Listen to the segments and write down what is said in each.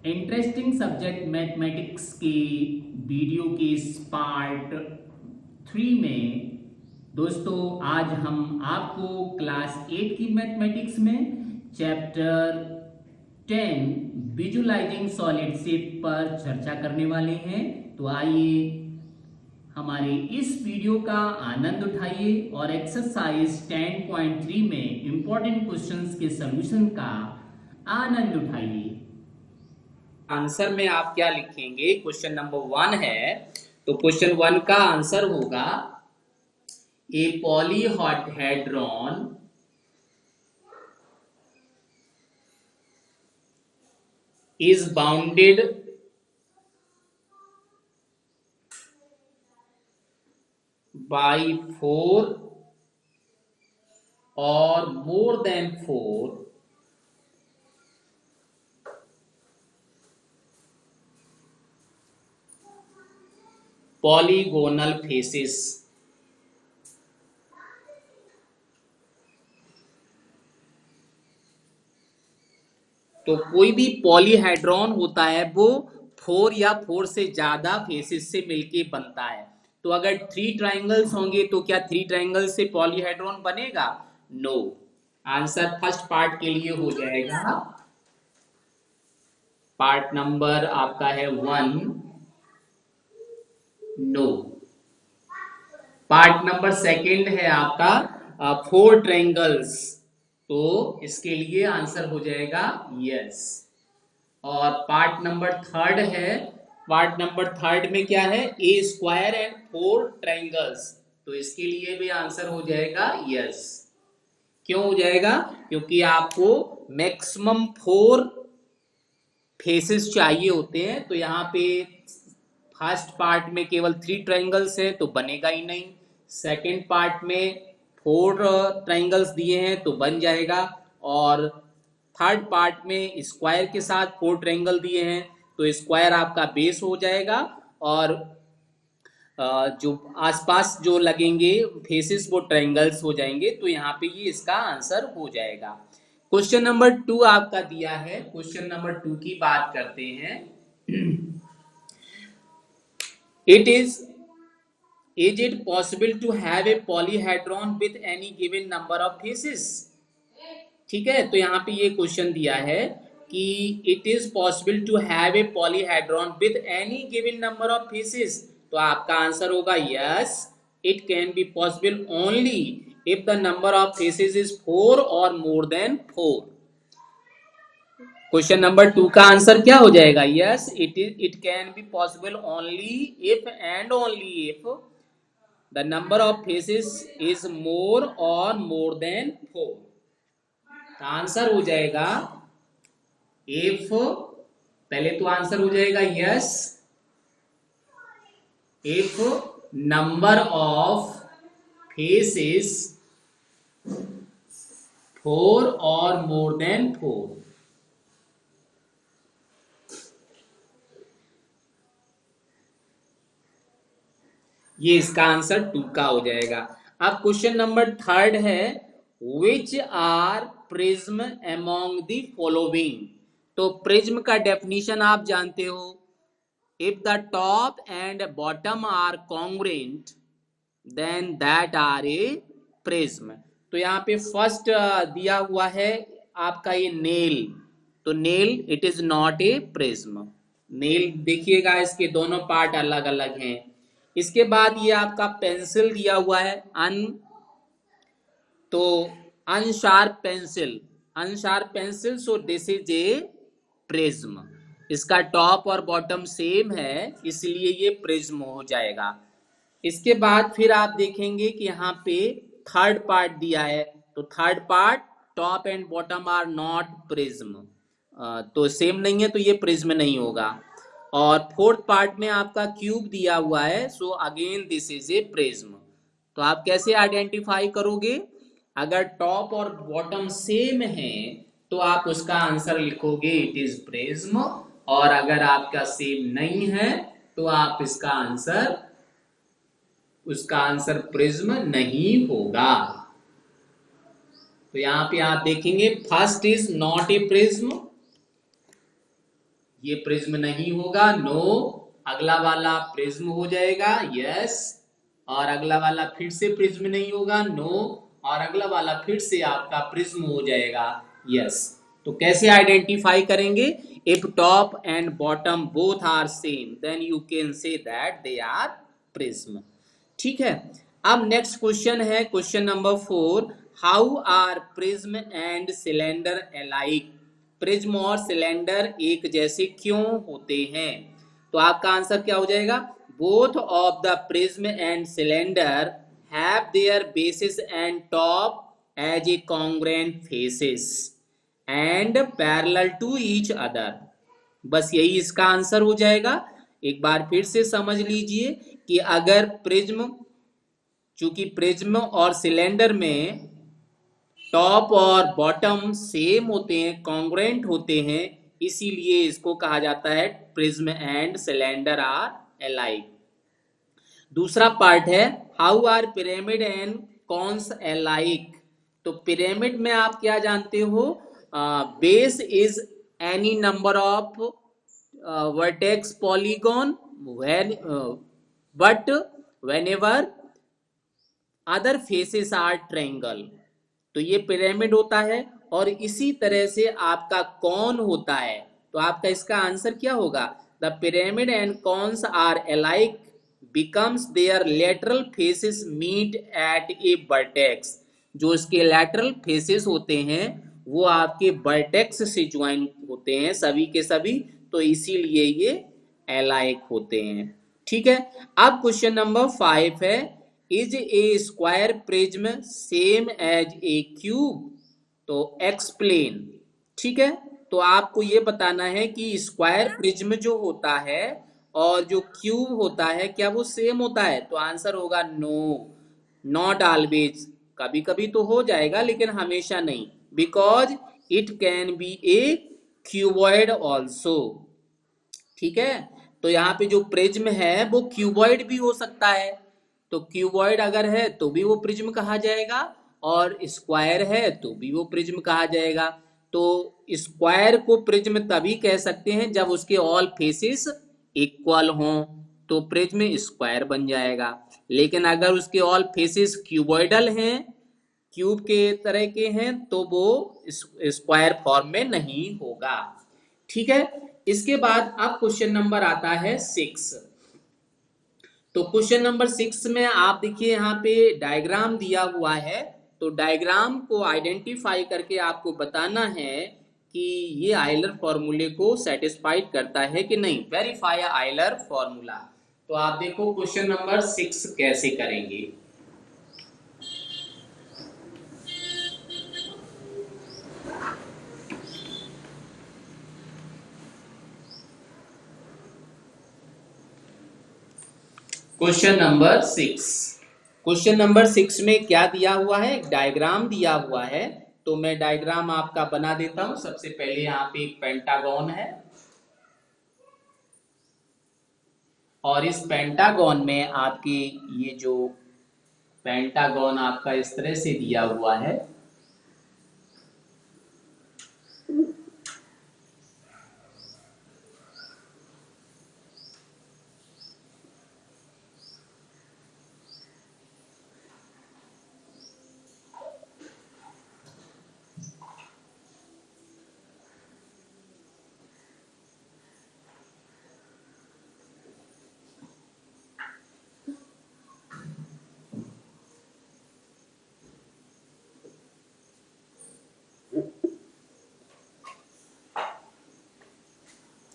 Interesting subject mathematics के video के इस पार्ट 3 में दोस्तों आज हम आपको क्लास 8 की मैथमेटिक्स में चैप्टर 10 विजुलाइजिंग सॉलिड शेप पर चर्चा करने वाले हैं। तो आइए हमारे इस वीडियो का आनंद उठाइए और एक्सरसाइज 10.3 में इंपॉर्टेंट क्वेश्चंस के सॉल्यूशन का आनंद उठाइए। आंसर में आप क्या लिखेंगे? क्वेश्चन नंबर 1 है, तो क्वेश्चन 1 का आंसर होगा ए polyhedron is bounded by 4 or more than 4 polygonal faces। तो कोई भी पॉलीहेड्रॉन होता है वो 4 या 4 से ज्यादा फेसेस से मिलके बनता है। तो अगर 3 ट्राइंगल्स होंगे तो क्या 3 ट्राइंगल से पॉलीहेड्रॉन बनेगा? नो। आंसर फर्स्ट पार्ट के लिए हो जाएगा, पार्ट नंबर आपका है 1, नो। पार्ट नंबर सेकंड है आपका 4 ट्रायंगल्स, तो इसके लिए आंसर हो जाएगा यस। और पार्ट नंबर थर्ड है, पार्ट नंबर थर्ड में क्या है? ए स्क्वायर एंड 4 ट्रायंगल्स, तो इसके लिए भी आंसर हो जाएगा यस। क्यों हो जाएगा? क्योंकि आपको मैक्सिमम 4 फेसेस चाहिए होते हैं। तो यहाँ पे फर्स्ट पार्ट में केवल 3 ट्रायंगल्स है तो बनेगा ही नहीं। सेकंड पार्ट में 4 ट्रायंगल्स दिए हैं तो बन जाएगा। और थर्ड पार्ट में स्क्वायर के साथ 4 ट्रायंगल दिए हैं तो स्क्वायर आपका बेस हो जाएगा। और जो आसपास जो लगेंगे फेसेस वो ट्रायंगल्स हो जाएंगे। तो यहाँ पे ये इसका आंसर हो जाएगा। क्वेश्चन नंबर 2 आपका दिया है। क्वेश्चन नंबर 2 की बात करते हैं। Is it possible to have a polyhedron with any given number of faces? ठीक है, तो यहाँ पे ये क्वेश्चन दिया है कि it is possible to have a polyhedron with any given number of faces. तो आपका आंसर होगा yes, it can be possible only if the number of faces is 4 और मोर देन 4। क्वेश्चन नंबर 2 का answer क्या हो जाएगा? Yes, it can be possible only if and only if the number of faces is more और more than 4। Answer हो जाएगा if, पहले तो आंसर हो जाएगा yes, if number of faces 4 और मोर देन 4। ये इसका आंसर 2 का हो जाएगा। अब क्वेश्चन नंबर 3 है, which are prism among the following. तो प्रिज्म का डेफिनेशन आप जानते हो, if the top and bottom are congruent then that are a prism. तो यहाँ पे फर्स्ट दिया हुआ है आपका ये नेल, तो nail it is not A prism. Nail देखिएगा इसके दोनों पार्ट अलग अलग हैं। इसके बाद ये आपका पेंसिल दिया हुआ है तो unsharp pencil, so this is a prism. इसका टॉप और बॉटम सेम है इसलिए ये प्रिज्म हो जाएगा। इसके बाद फिर आप देखेंगे कि यहाँ पे थर्ड पार्ट दिया है, तो third part top and bottom are not prism, तो सेम नहीं है तो ये प्रिज्म नहीं होगा। और फोर्थ पार्ट में आपका क्यूब दिया हुआ है, so again this is a prism. तो आप कैसे आइडेंटिफाई करोगे? अगर टॉप और बॉटम सेम है तो आप उसका आंसर लिखोगे इट इज प्रिज्म, और अगर आपका सेम नहीं है तो आप उसका आंसर प्रिज्म नहीं होगा। तो यहाँ पे आप देखेंगे first is not A prism, ये प्रिज्म नहीं होगा, नो। अगला वाला प्रिज्म हो जाएगा, यस। और अगला वाला फिर से प्रिज्म नहीं होगा, नो। और अगला वाला फिर से आपका प्रिज्म हो जाएगा, यस। तो कैसे आइडेंटिफाई करेंगे? If top and bottom both are same then you can say that they are prism. ठीक है। अब नेक्स्ट क्वेश्चन है question number 4। How are prism and cylinder alike? Prism और सिलेंडर एक जैसे क्यों होते हैं? तो आपका आंसर क्या हो जाएगा? Both of the prism and cylinder have their bases and top as a congruent faces and parallel to each other. बस यही इसका आंसर हो जाएगा। एक बार फिर से समझ लीजिए कि अगर प्रिज्म, चूंकि प्रिज्म और सिलेंडर में टॉप और बॉटम सेम होते हैं, कॉन्ग्रुएंट होते हैं, इसीलिए इसको कहा जाता है prism and cylinder are alike. दूसरा पार्ट है how are pyramid and cones alike? तो पिरामिड में आप क्या जानते हो? Base is any number of vertex polygon when but whenever other faces are triangle. तो ये पिरामिड होता है। और इसी तरह से आपका कॉन होता है। तो आपका इसका आंसर क्या होगा? The pyramid and cones are alike becomes their lateral faces meet at a vertex. जो इसके लेटरल फेसेस होते हैं वो आपके वर्टेक्स से ज्वाइन होते हैं सभी के सभी, तो इसीलिए ये अलाइक होते हैं। ठीक है। अब क्वेश्चन नंबर 5 है is a square prism same as a cube? तो एक्सप्लेन। ठीक है। तो आपको ये बताना है कि स्क्वायर प्रिज्म जो होता है और जो क्यूब होता है क्या वो सेम होता है? तो आंसर होगा नो, नॉट ऑलवेज। कभी कभी तो हो जाएगा लेकिन हमेशा नहीं। Because it can B A cuboid also. ठीक है। तो यहाँ पे जो प्रिज्म है वो क्यूबॉइड भी हो सकता है। तो क्यूबॉइड अगर है तो भी वो प्रिज्म कहा जाएगा, और स्क्वायर है तो भी वो प्रिज्म कहा जाएगा। तो स्क्वायर को प्रिज्म तभी कह सकते हैं जब उसके ऑल फेसेस इक्वल हों, तो प्रिज्म स्क्वायर बन जाएगा। लेकिन अगर उसके ऑल फेसेस क्यूबॉइडल हैं, क्यूब के तरह के हैं, तो वो स्क्वायर फॉर्म में नहीं होगा। ठीक है। इसके बाद अब क्वेश्चन नंबर आता है 6। तो क्वेश्चन नंबर 6 में आप देखिए यहाँ पे डायग्राम दिया हुआ है। तो डायग्राम को आइडेंटिफाई करके आपको बताना है कि ये आयलर फॉर्मूले को सेटिस्फाइड करता है कि नहीं। Verify Euler formula. तो आप देखो क्वेश्चन नंबर 6 कैसे करेंगे। Question number 6। क्वेश्चन नंबर 6 में क्या दिया हुआ है? एक डायग्राम दिया हुआ है। तो मैं डायग्राम आपका बना देता हूं। सबसे पहले यहाँ पे एक पेंटागन है, और इस पेंटागन में आपकी ये जो पेंटागन आपका इस तरह से दिया हुआ है।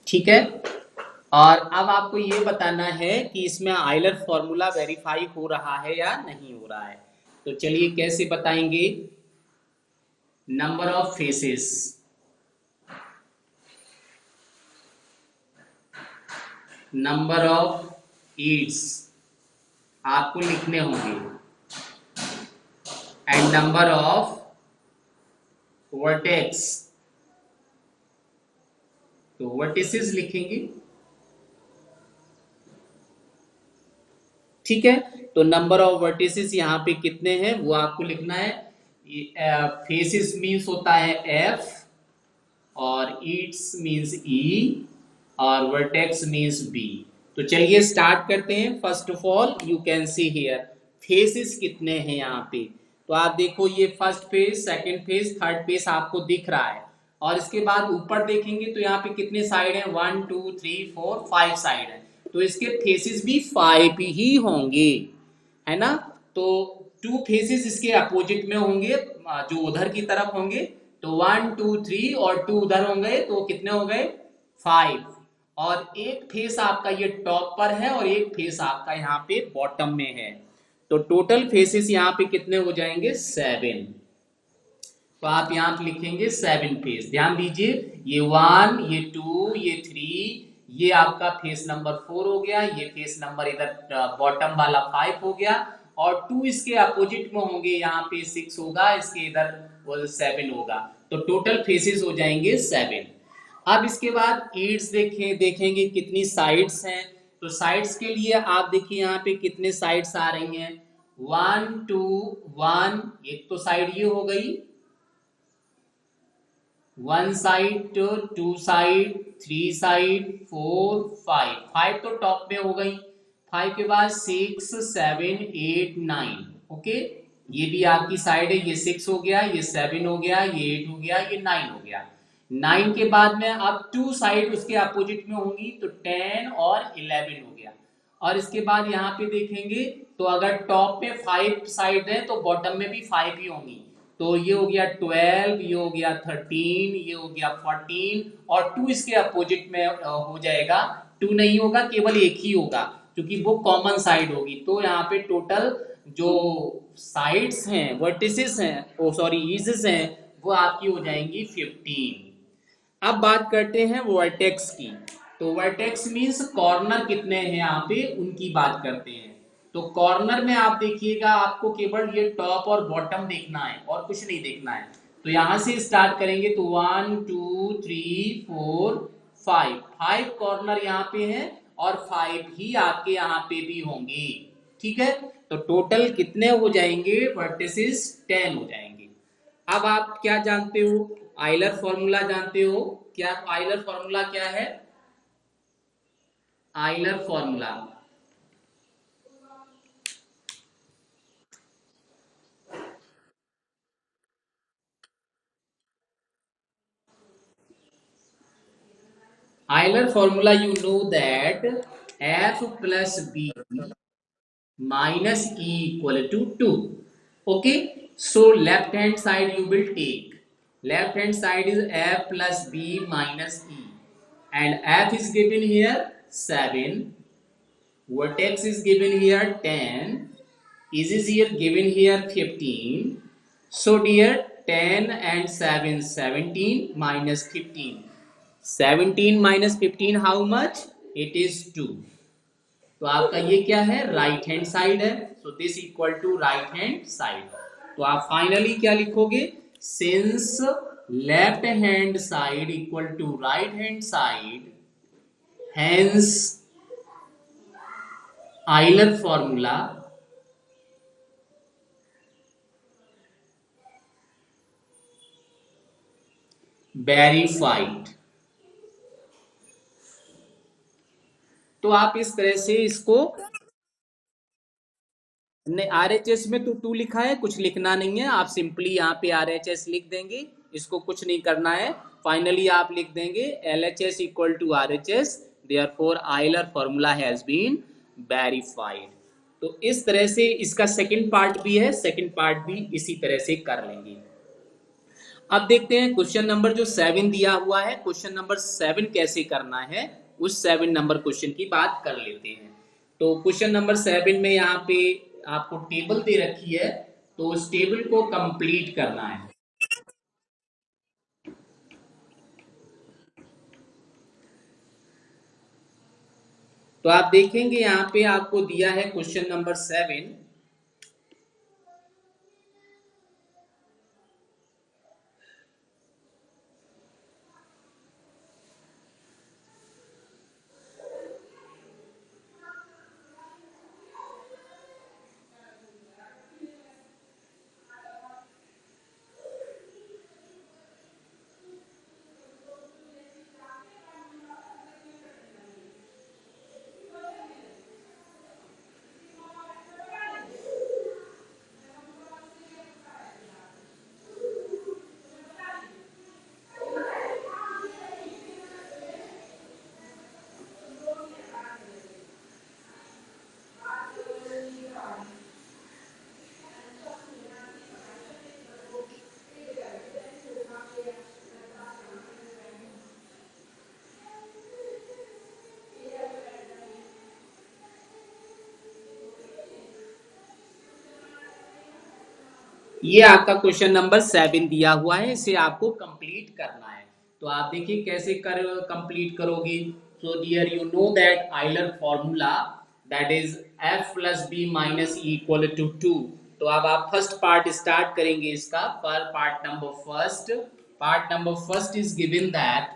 ठीक है। और अब आपको ये बताना है कि इसमें आयलर फॉर्मूला वेरीफाई हो रहा है या नहीं हो रहा है। तो चलिए कैसे बताएंगे। Number of faces, number of edges आपको लिखने होंगे, एंड नंबर ऑफ वर्टेक्स, तो वर्टिसेस लिखेंगे। ठीक है। तो नंबर ऑफ वर्टिसेस यहाँ पे कितने हैं वो आपको लिखना है। फेसेस मीन्स होता है एफ, और ईड्स मीन्स ई, और वर्टेक्स मीन्स बी। तो चलिए स्टार्ट करते हैं। First of all you can see here faces कितने हैं यहाँ पे। तो आप देखो ये first face, second face, third phase आपको दिख रहा है। और इसके बाद ऊपर देखेंगे तो यहाँ पे कितने साइड हैं, 1 2 3 4 5 साइड है। तो इसके फेसेस भी 5 ही होंगे, है ना। तो 2 फेसेस इसके अपोजिट में होंगे, जो उधर की तरफ होंगे। तो 1 2 3 और 2 उधर होंगे, तो कितने हो गए, 5। और एक फेस आपका ये टॉप पर है और एक फेस आपका यहाँ पे बॉटम में है। तो टोटल फेसेस यहाँ पे कितने हो जाएंगे, 7। तो आप यहाँ पे लिखेंगे 7 फेस। ध्यान दीजिए, ये 1, ये 2, ये 3, ये आपका फेस नंबर 4 हो गया, ये फेस नंबर इधर बॉटम वाला 5 हो गया, और 2 इसके अपोजिट में होंगे, यहाँ पे 6 होगा, इसके इधर 7 होगा। तो टोटल फेसेस हो जाएंगे 7। अब इसके बाद एड्स देखेंगे कितनी साइड्स हैं। तो साइड्स के लिए आप देखिए यहाँ पे कितने साइड्स आ रही हैं, 1 2 1, एक तो साइड ये हो गई, 1 साइड, 2 साइड, 3 साइड, 4 5, 5 तो टॉप में हो गई। 5 के बाद 6 7 8 9, ओके, ये भी आपकी साइड है। ये 6 हो गया, ये 7 हो गया, ये 8 हो गया, ये 9 हो गया। 9 के बाद में अब 2 साइड उसके अपोजिट में होंगी, तो 10 और 11 हो गया। और इसके बाद यहाँ पे देखेंगे तो अगर टॉप में 5 साइड है तो बॉटम में भी 5 ही होंगी। तो ये हो गया 12, ये हो गया 13, ये हो गया 14, और 2 इसके अपोजिट में हो जाएगा। 2 नहीं होगा, केवल एक ही होगा, क्योंकि वो कॉमन साइड होगी। तो यहाँ पे टोटल जो साइड्स हैं, वर्टिसेस हैं, ओ सॉरी ईजेस हैं, वो आपकी हो जाएंगी 15। अब बात करते हैं वर्टेक्स की। तो वर्टेक्स मीन्स कॉर्नर कितने हैं यहाँ पे, उनकी बात करते हैं। तो कॉर्नर में आप देखिएगा, आपको केवल ये टॉप और बॉटम देखना है और कुछ नहीं देखना है। तो यहां से स्टार्ट करेंगे तो 1 2 3 4 5, 5 कॉर्नर यहाँ पे हैं, और 5 ही आपके यहाँ पे भी होंगे। ठीक है, तो टोटल कितने हो जाएंगे, वर्टिसेस 10 हो जाएंगे। अब आप क्या जानते हो, आइलर फॉर्मूला जानते हो क्या? आइलर फॉर्मूला क्या है, Euler formula, Euler formula you know that f plus b minus e equal to 2. Okay, so left hand side you will take, left hand side is f plus b minus e, and f is given here 7, vertex is given here 10, is here given here 15. So dear, 10 and 7 17 minus 15, 17 minus 15 how much, it is 2. तो आपका ये क्या है, right hand side है। So this equal to right hand side. तो आप finally क्या लिखोगे, since left hand side equal to right hand side, hence Euler formula verified. तो आप इस तरह से इसको, नहीं RHS में तो 2 लिखा है, कुछ लिखना नहीं है, आप सिंपली यहाँ पे RHS लिख देंगे, इसको कुछ नहीं करना है। फाइनली आप लिख देंगे LHS equal to RHS, therefore Euler formula has been verified. तो इस तरह से इसका सेकंड पार्ट भी है, सेकंड पार्ट भी इसी तरह से कर लेंगे। अब देखते हैं क्वेश्चन नंबर जो 7 दिया हुआ है, क्वेश्चन नंबर 7 कैसे करना है, उस 7 नंबर क्वेश्चन की बात कर लेते हैं। तो क्वेश्चन नंबर 7 में यहाँ पे आपको टेबल दे रखी है, तो उस टेबल को कंप्लीट करना है। तो आप देखेंगे यहाँ पे आपको दिया है क्वेश्चन नंबर 7। ये आपका क्वेश्चन नंबर 7 दिया हुआ है, इसे आपको कंप्लीट करना है। तो आप देखिए कैसे कर कंप्लीट करोगे। So dear you know that Euler formula that is F plus B minus equal to 2। तो अब आप फर्स्ट पार्ट स्टार्ट करेंगे इसका। पर part number first is given that,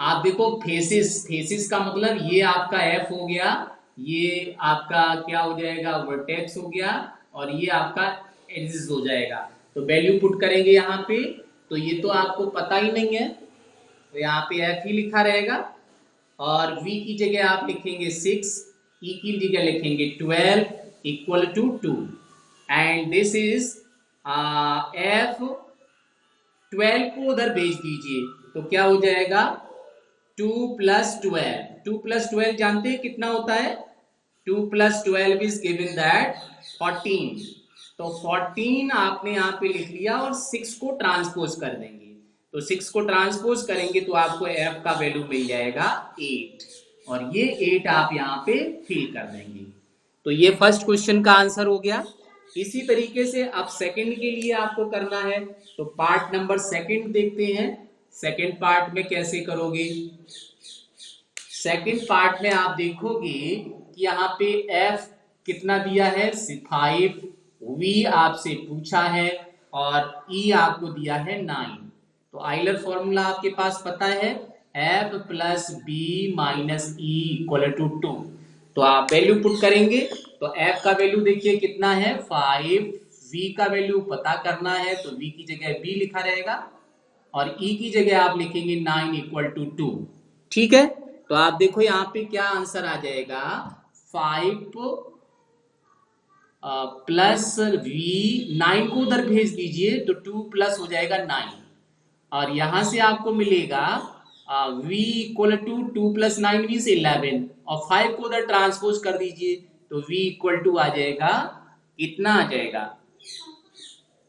आप देखो फेसिस, फेसिस का मतलब ये आपका एफ हो गया, ये आपका क्या हो जाएगा वर्टेक्स हो गया, और ये आपका एक्सिस हो जाएगा। तो वैल्यू पुट करेंगे यहाँ पे। तो ये तो आपको पता ही नहीं है, तो यहाँ पे एफ ही लिखा रहेगा, और v की जगह आप लिखेंगे 6, e की जगह लिखेंगे 12 equal to 2, and this is F. 12 को उधर भेज दीजिए तो क्या हो जाएगा 2 + 12। 2 + 12 जानते हैं कितना होता है? 2 + 12 इज गिवन दैट 14। तो 14 आपने यहाँ पे लिख लिया, और 6 को ट्रांसपोज कर देंगे। तो 6 को ट्रांसपोज करेंगे तो आपको f का वैल्यू मिल जाएगा 8, और ये 8 आप यहाँ पे फिल कर देंगे। तो ये फर्स्ट क्वेश्चन का आंसर हो गया। इसी तरीके से अब सेकंड के लिए आपको करना है। तो पार्ट नंबर सेकंड देखते हैं, सेकंड पार्ट में कैसे करोगे। सेकंड पार्ट में आप देखोगे कि यहाँ पे f कितना दिया है 5, v आपसे पूछा है, और e आपको दिया है 9। तो आइलर फॉर्मूला आपके पास पता है, f + b - e = 2। तो आप वैल्यू पुट करेंगे तो f का वैल्यू देखिए कितना है 5, v का वैल्यू पता करना है तो v की जगह b लिखा रहेगा, और e की जगह आप लिखेंगे 9 = 2। ठीक है, तो आप देखो यहाँ पे क्या आंसर आ जाएगा, 5 प्लस वी, 9 को उधर भेज दीजिए तो 2 प्लस हो जाएगा 9, और यहां से आपको मिलेगा v इक्वल टू 2 + 9 मीन्स 11, और 5 को उधर ट्रांसपोज कर दीजिए तो v इक्वल टू आ जाएगा, कितना आ जाएगा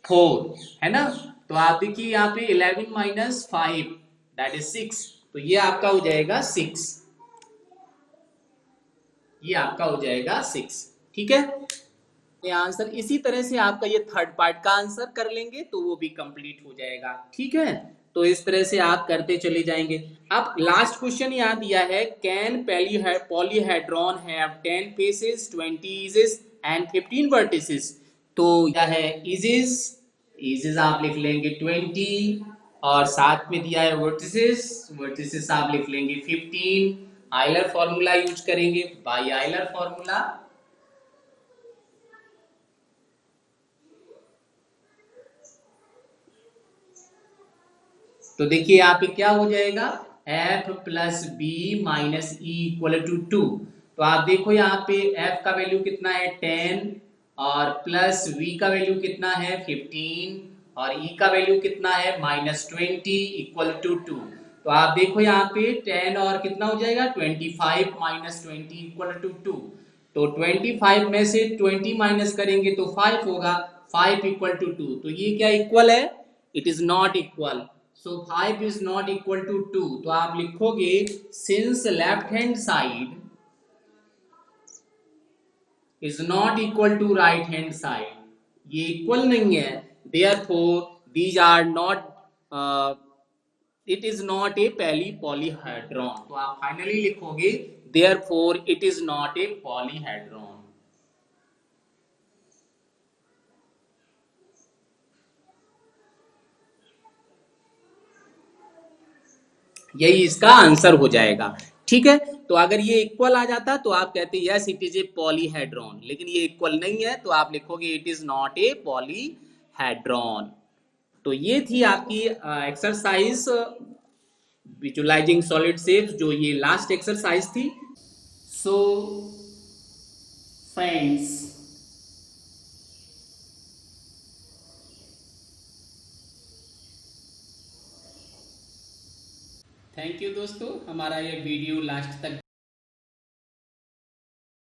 4, है ना। तो आप देखिए यहाँ पे 11 - 5 दैट इज 6, तो ये आपका हो जाएगा 6, ये आपका हो जाएगा 6। ठीक है, ये आंसर। इसी तरह से आपका ये थर्ड पार्ट का आंसर कर लेंगे तो वो भी कंप्लीट हो जाएगा। ठीक है, तो इस तरह से आप करते चले जाएंगे। अब लास्ट क्वेश्चन यहाँ दिया है, can polyhedron have 10 faces 20 edges and 15 vertices. तो यह है इजेस, इजेस आप लिख लेंगे 20, और साथ में दिया है वर्टिसेस, वर्टिसेस आप लिख लेंगे 15। आइलर फॉर्मूला यूज करेंगे, बाय आइलर फॉर्मूला। तो देखिए यहाँ पे क्या हो जाएगा, f + b - e = 2। तो आप देखो यहाँ पे f का वैल्यू कितना है 10, और प्लस v का वैल्यू कितना है 15, और e का वैल्यू कितना है -20 = 2। तो आप देखो यहाँ पे 10 और कितना हो जाएगा 25 - 20 = 2। तो 25 में से 20 माइनस करेंगे तो 5 होगा, 5 = 2। तो ये क्या इक्वल है, it is not equal. So 5 is not equal to 2। तो आप लिखोगे since left hand side is not equal to right hand side, ये इक्वल नहीं है, therefore these are not, it is not a polyhedron. तो आप finally लिखोगे therefore it is not a polyhedron. यही इसका आंसर हो जाएगा। ठीक है, तो अगर ये इक्वल आ जाता तो आप कहते yes it is a polyhedron, लेकिन ये इक्वल नहीं है तो आप लिखोगे it is not a polyhedron. तो ये थी आपकी एक्सरसाइज विजुअलाइजिंग सॉलिड शेप्स, जो ये लास्ट एक्सरसाइज थी। सो फ्रेंड्स, थैंक यू दोस्तों, हमारा ये वीडियो लास्ट तक